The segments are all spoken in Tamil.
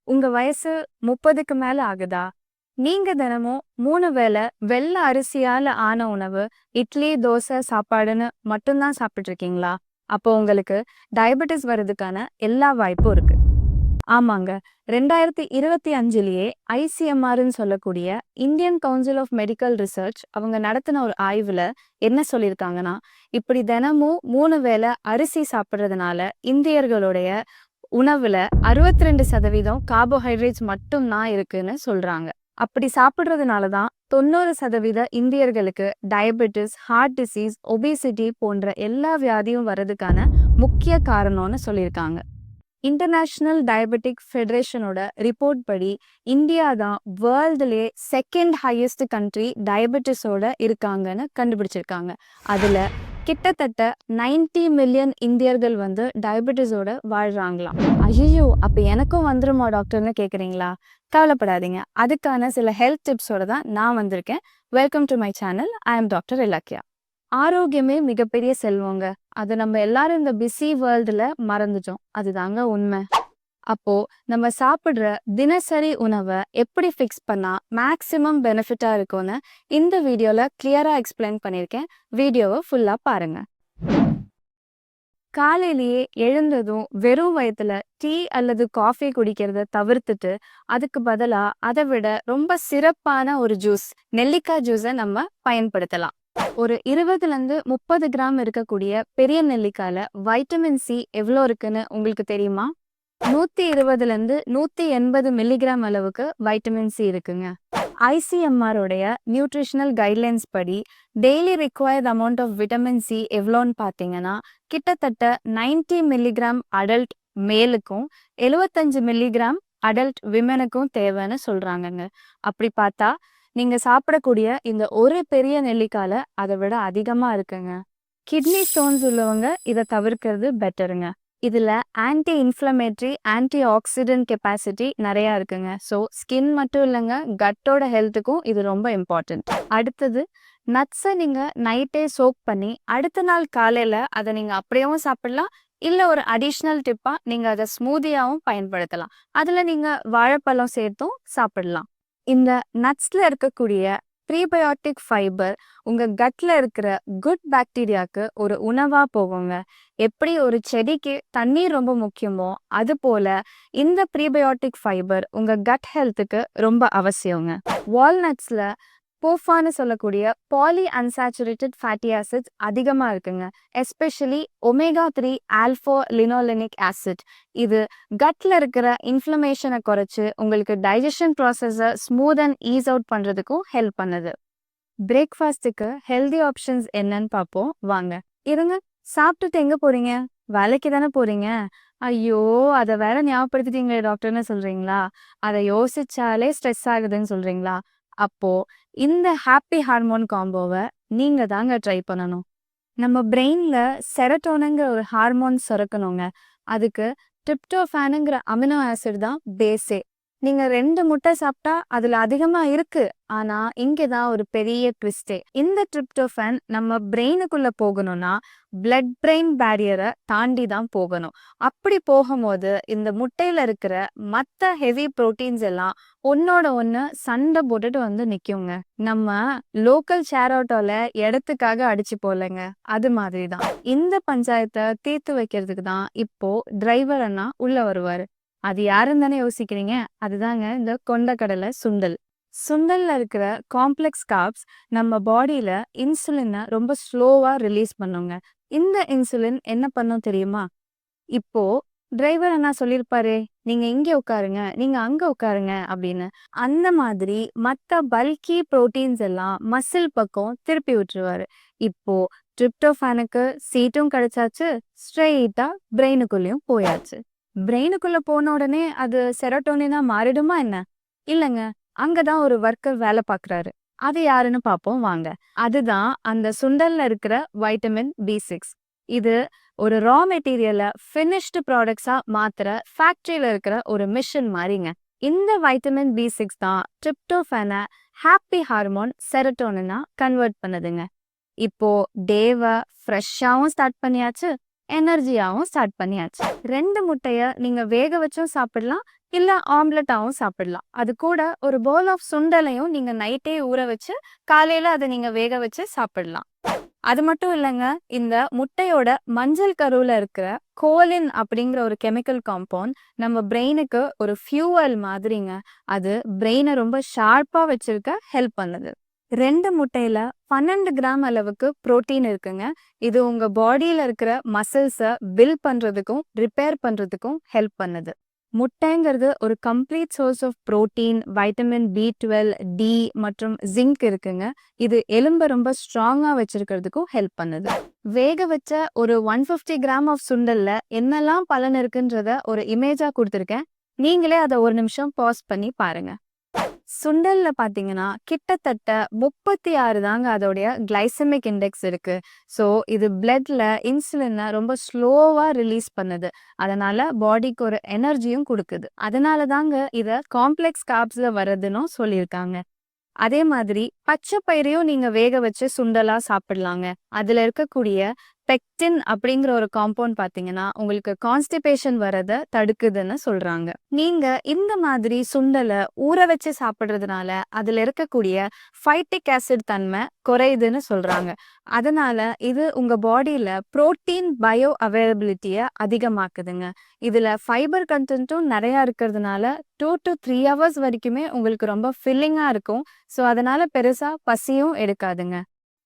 உங்க வயசு 30க்கு மேல ஆகுதா? நீங்க தினமும் 3 வேளை வெள்ளை அரிசியால ஆன உணவு, இட்லி, தோசை, சாப்பாடுன்னு மட்டும் தான் சாப்பிட்டு இருக்கீங்களா? அப்போ உங்களுக்கு டயபெட்டிஸ் வர்றதுக்கான எல்லா வாய்ப்பும் இருக்கு. ஆமாங்க. 2025லயே ஐசிஎம்ஆர்ன்னு சொல்லக்கூடிய Indian Council of Medical Research அவங்க நடத்தின ஒரு ஆய்வுல என்ன சொல்லியிருக்காங்கன்னா, இப்படி தினமும் 3 வேளை அரிசி சாப்பிடுறதுனால இந்தியர்களுடைய உணவுல 62% கார்போஹைட்ரேட்ஸ் மட்டும் தான் இருக்குன்னு சொல்றாங்க. அப்படி சாப்பிடுறதுனால தான் 90% இந்தியர்களுக்கு டயபெட்டிஸ், ஹார்ட் டிசீஸ், ஒபேசிட்டி போன்ற எல்லா வியாதியும் வர்றதுக்கான முக்கிய காரணம்னு சொல்லியிருக்காங்க. இன்டர்நேஷனல் டயபெட்டிக் ஃபெடரேஷனோட ரிப்போர்ட் படி இந்தியா தான் வேர்ல்டுலே செகண்ட் ஹையஸ்ட் கண்ட்ரி டயபெட்டிஸோட இருக்காங்கன்னு கண்டுபிடிச்சிருக்காங்க. அதுல கிட்டத்தட்ட 90 மில்லியன் இந்தியர்கள் வந்து டயபெட்டிஸோட வாழ்றாங்களாம். ஐயோ, அப்ப எனக்கும் வந்துருமா டாக்டர்னு கேக்குறீங்களா? கவலைப்படாதீங்க. அதுக்கான சில ஹெல்த் டிப்ஸோட தான் நான் வந்திருக்கேன். Welcome to my channel. I am doctor Ilakkiya. ஆரோக்கியமே மிகப்பெரிய செல்வங்க. அது நம்ம எல்லாரும் இந்த பிஸி வேர்ல்டுல மறந்துட்டோம். அதுதாங்க உண்மை. அப்போ நம்ம சாப்பிடுற தினசரி உணவை எப்படி ஃபிக்ஸ் பண்ணா மேக்ஸிமம் பெனிஃபிட்டா இருக்கும்னு இந்த வீடியோல கிளியரா எக்ஸ்பிளைன் பண்ணியிருக்கேன். வீடியோவை ஃபுல்லா பாருங்க. காலையிலேயே எழுந்ததும் வெறும் வயித்துல டீ அல்லது காஃபி குடிக்கிறத தவிர்த்துட்டு அதுக்கு பதிலா அதை விட ரொம்ப சிறப்பான ஒரு ஜூஸ், நெல்லிக்காய் ஜூஸை நம்ம பயன்படுத்தலாம். ஒரு 20-30 கிராம் இருக்கக்கூடிய பெரிய நெல்லிக்காயில வைட்டமின் சி எவ்வளோ இருக்குன்னு உங்களுக்கு தெரியுமா? 120-180 மில்லிகிராம் அளவுக்கு வைட்டமின் சி இருக்குங்க. ஐசிஎம்ஆர் உடைய நியூட்ரிஷனல் கைட்லைன்ஸ் படி daily required amount of vitamin C எவ்வளோன்னு பார்த்தீங்கன்னா கிட்டத்தட்ட 90 மில்லிகிராம் அடல்ட் மேலுக்கும் 75 மில்லிகிராம் அடல்ட் விமனுக்கும் தேவைன்னு சொல்றாங்கங்க. அப்படி பார்த்தா நீங்க சாப்பிடக்கூடிய இந்த ஒரு பெரிய நெல்லிக்காயில அதை விட அதிகமா இருக்குங்க. கிட்னி ஸ்டோன்ஸ் உள்ளவங்க இதை தவிர்க்கிறது பெட்டருங்க. இதுல anti inflammatory, anti accident capacity நிறைய இருக்குங்க. ஸோ ஸ்கின் மட்டும் இல்லைங்க, கட்டோட ஹெல்த்துக்கும் இது ரொம்ப இம்பார்ட்டன்ட். அடுத்தது, நட்ஸை நீங்க நைட்டே சோக் பண்ணி அடுத்த நாள் காலையில அதை நீங்க அப்படியேவும் சாப்பிடலாம். இல்ல ஒரு அடிஷ்னல் டிப்பா நீங்க அதை ஸ்மூதியாவும் பயன்படுத்தலாம். அதுல நீங்க வாழைப்பழம் சேர்த்தும் சாப்பிடலாம். இந்த நட்ஸ்ல இருக்கக்கூடிய ப்ரீபயோட்டிக் ஃபைபர் உங்க கட்ல இருக்கிற குட் பாக்டீரியாக்கு ஒரு உணவா போகுங்க. எப்படி ஒரு செடிக்கு தண்ணீர் ரொம்ப முக்கியமோ அது போல இந்த ப்ரீபயோட்டிக் ஃபைபர் உங்க கட் ஹெல்த்துக்கு ரொம்ப அவசியங்க. வால்நட்ஸ்ல போஃபான்னு சொல்லக்கூடிய பாலி அன்சாச்சுரேட்டட் ஃபேட்டி ஆசிட்ஸ் அதிகமா இருக்குங்க. Especially omega 3 alpha linolenic acid. இது கட்ல இருக்கிற இன்ஃப்ளமேஷனை குறைச்சு உங்களுக்கு டைஜஷன் ப்ராசஸை ஸ்மூத் அண்ட் ஈஸ் அவுட் பண்றதுக்கும் ஹெல்ப் பண்ணுது. பிரேக்ஃபாஸ்ட்டுக்கு ஹெல்தி ஆப்ஷன்ஸ் என்னன்னு பார்ப்போம் வாங்க. இருங்க, சாப்பிட்டுட்டு எங்க போறீங்க? வேலைக்கு தானே போறீங்க? ஐயோ, அதை வேற ஞாபகப்படுத்திட்டீங்களே டாக்டர்னு சொல்றீங்களா? அதை யோசிச்சாலே ஸ்ட்ரெஸ் ஆகுதுன்னு சொல்றீங்களா? அப்போ இந்த ஹாப்பி ஹார்மோன் காம்போவை நீங்க தாங்க ட்ரை பண்ணணும். நம்ம பிரெயின்ல செரட்டோனுங்கிற ஒரு ஹார்மோன் சுரக்கணுங்க. அதுக்கு டிரிப்டோஃபானுங்கிற அமினோ ஆசிட் தான் பேஸே. நீங்க 2 முட்டை சாப்பிட்டா அதுல அதிகமா இருக்கு. ஆனா இங்கதான் ஒரு பெரிய ட்விஸ்டே. இந்த டிரிப்டோஃபான் நம்ம பிரெயினுக்குள்ள போகணும்னா பிளட் பிரெயின் பேரியரை தாண்டி தான் போகணும். அப்படி போகும்போது இந்த முட்டையில இருக்கிற மத்த ஹெவி புரோட்டீன்ஸ் எல்லாம் ஒன்னோட ஒண்ணு சண்டை போட்டுட்டு வந்து நிக்குங்க. நம்ம லோக்கல் ஷேர் ஆட்டோல இடத்துக்காக அடிச்சு போலங்க, அது மாதிரிதான். இந்த பஞ்சாயத்தை தீர்த்து வைக்கிறதுக்கு தான் இப்போ டிரைவர் அண்ணா உள்ள வருவாரு. அது யாருன்னு தானே யோசிக்கிறீங்க? அதுதாங்க இந்த கொண்டக்கடலை சுண்டல். சுண்டல்ல இருக்கிற காம்ப்ளெக்ஸ் கார்ப்ஸ் நம்ம பாடியில இன்சுலினை ரொம்ப ஸ்லோவா ரிலீஸ் பண்ணுங்க. இந்த இன்சுலின் என்ன பண்ணும் தெரியுமா? இப்போ டிரைவர் அண்ணா சொல்லியிருப்பாரு, நீங்க இங்க உட்காருங்க, நீங்க அங்க உட்காருங்க அப்படின்னு. அந்த மாதிரி மத்த பல்கி புரோட்டீன்ஸ் எல்லாம் மசில் பக்கம் திருப்பி விட்டுருவாரு. இப்போ டிரிப்டோஃபானுக்கு சீட்டும் கிடைச்சாச்சு, ஸ்ட்ரெயிட்டா பிரெயினுக்குள்ளேயும் போயாச்சு. பிரெயினுக்குள்ள போன உடனே அது செரோட்டோனினா மாறிடுமா என்ன? இல்லைங்க, அங்கதான் ஒரு ஒர்க்கர் வேலை பார்க்குறாரு. அது யாருன்னு பார்ப்போம் வாங்க. அதுதான் அந்த சுண்டல்ல இருக்கிற வைட்டமின் B6. இது ஒரு ரா மெட்டீரியலை ஃபினிஷ்டு ப்ராடக்ட்ஸா மாத்துற ஃபேக்டரியில இருக்கிற ஒரு மிஷின் மாதிரிங்க. இந்த வைட்டமின் B6 தான் டிரிப்டோஃபானை ஹாப்பி ஹார்மோன் செரோட்டோனினா கன்வெர்ட் பண்ணுதுங்க. இப்போ டேவை ஃப்ரெஷ்ஷாவும் ஸ்டார்ட் பண்ணியாச்சு, எனர்ஜியாவும் ஸ்டார்ட் பண்ணியாச்சு. 2 முட்டைய நீங்க வேக வச்சும் சாப்பிடலாம், இல்ல ஆம்லெட்டாவும் சாப்பிடலாம். அது கூட ஒரு பவுல் ஆஃப் சுண்டலையும் நீங்க நைட்டே ஊற வச்சு, காலையில அத நீங்க வேக வச்சு சாப்பிடலாம். அது மட்டும் இல்லங்க, இந்த முட்டையோட மஞ்சள் கருவுல இருக்கிற கோலின் அப்படிங்கிற ஒரு கெமிக்கல் காம்பவுண்ட் நம்ம பிரெயினுக்கு ஒரு ஃபியூவல் மாதிரிங்க. அது பிரெயின ரொம்ப ஷார்ப்பா வச்சிருக்க ஹெல்ப் பண்ணுது. 2 முட்டையில 12 கிராம் அளவுக்கு புரோட்டீன் இருக்குங்க. இது உங்க பாடியில இருக்கிற மசில்ஸ பில்ட் பண்றதுக்கும், ரிப்பேர் பண்றதுக்கும் ஹெல்ப் பண்ணுது. முட்டைங்கிறது ஒரு complete source of protein, vitamin B12, D மற்றும் ஜிங்க் இருக்குங்க. இது எலும்ப ரொம்ப ஸ்ட்ராங்கா வச்சிருக்கிறதுக்கும் ஹெல்ப் பண்ணுது. வேக வச்ச ஒரு 150 கிராம் ஆஃப் சுண்டல்ல என்னெல்லாம் பலன் இருக்குன்றத ஒரு இமேஜா குடுத்திருக்கேன். நீங்களே அத ஒரு நிமிஷம் பாஸ் பண்ணி பாருங்க. சுண்டல்ல பார்த்தீங்கன்னா, கிட்டத்தட்ட 36 தாங்க அதோடைய கிளைசெமிக் இண்டெக்ஸ் இருக்கு. ஸோ, இது பிளட்ல இன்சுலின ரொம்ப ஸ்லோவா ரிலீஸ் பண்ணுது. அதனால பாடிக்கு ஒரு எனர்ஜியும் குடுக்குது. அதனால தாங்க இத காம்ப்ளெக்ஸ் கார்ப்ஸ்ல வருதுன்னும் சொல்லியிருக்காங்க. அதே மாதிரி பச்சை பயிரையும் நீங்க வேக வச்சு சுண்டலா சாப்பிடலாங்க. அதுல இருக்கக்கூடிய பெக்டின் அப்படிங்கிற ஒரு காம்பவுண்ட் பாத்தீங்கன்னா, உங்களுக்கு கான்ஸ்டிபேஷன் வரத தடுக்குதுன்னு சொல்றாங்க. நீங்க இந்த மாதிரி சுண்டல ஊற வச்சு சாப்பிடுறதுனால அதுல இருக்கக்கூடிய ஃபைட்டிக் ஆசிட் தன்மை குறையுதுன்னு சொல்றாங்க. அதனால இது உங்க பாடியில புரோட்டீன் பயோ அவைலபிலிட்டிய அதிகமாக்குதுங்க. இதுல ஃபைபர் கண்டென்ட்டும் நிறைய இருக்கிறதுனால 2 to 3 ஹவர்ஸ் வரைக்குமே உங்களுக்கு ரொம்ப ஃபில்லிங்கா இருக்கும். ஸோ அதனால பெருசா பசியும் எடுக்காதுங்க.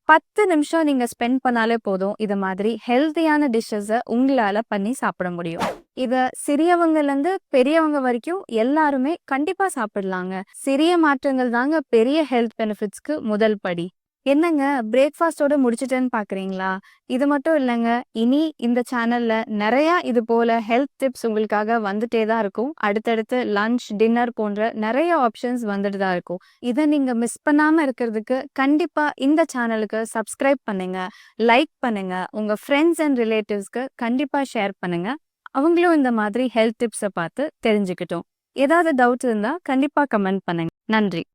10 நிமிஷம் நீங்க ஸ்பெண்ட் பண்ணாலே போதும். இது மாதிரி ஹெல்த்தியான டிஷ்ஷஸ உங்களால பண்ணி சாப்பிட முடியும். இத சிறியவங்கலேருந்து பெரியவங்க வரைக்கும் எல்லாருமே கண்டிப்பா சாப்பிடலாங்க. சிறிய மாற்றங்கள் தாங்க பெரிய ஹெல்த் பெனிஃபிட்ஸ்க்கு முதல் படி. என்னங்க பிரேக்ஃபாஸ்ட்டோட முடிச்சுட்டேன்னு பார்க்குறீங்களா? இது மட்டும் இல்லங்க. இனி இந்த சேனல்ல நெறையா இது போல ஹெல்த் டிப்ஸ் உங்களுக்காக வந்துட்டே தான் இருக்கும். அடுத்தடுத்து லஞ்ச், டின்னர் போன்ற நெறைய ஆப்ஷன்ஸ் வந்துட்டு தான் இருக்கும். இத நீங்க மிஸ் பண்ணாம இருக்கிறதுக்கு கண்டிப்பா இந்த சேனலுக்கு சப்ஸ்கிரைப் பண்ணுங்க, லைக் பண்ணுங்க, உங்க ஃப்ரெண்ட்ஸ் அண்ட் ரிலேட்டிவ்ஸ்க்கு கண்டிப்பா ஷேர் பண்ணுங்க. அவங்களும் இந்த மாதிரி ஹெல்த் டிப்ஸ பார்த்து தெரிஞ்சுக்கட்டும். ஏதாவது டவுட்ஸ் இருந்தா கண்டிப்பா கமெண்ட் பண்ணுங்க. நன்றி.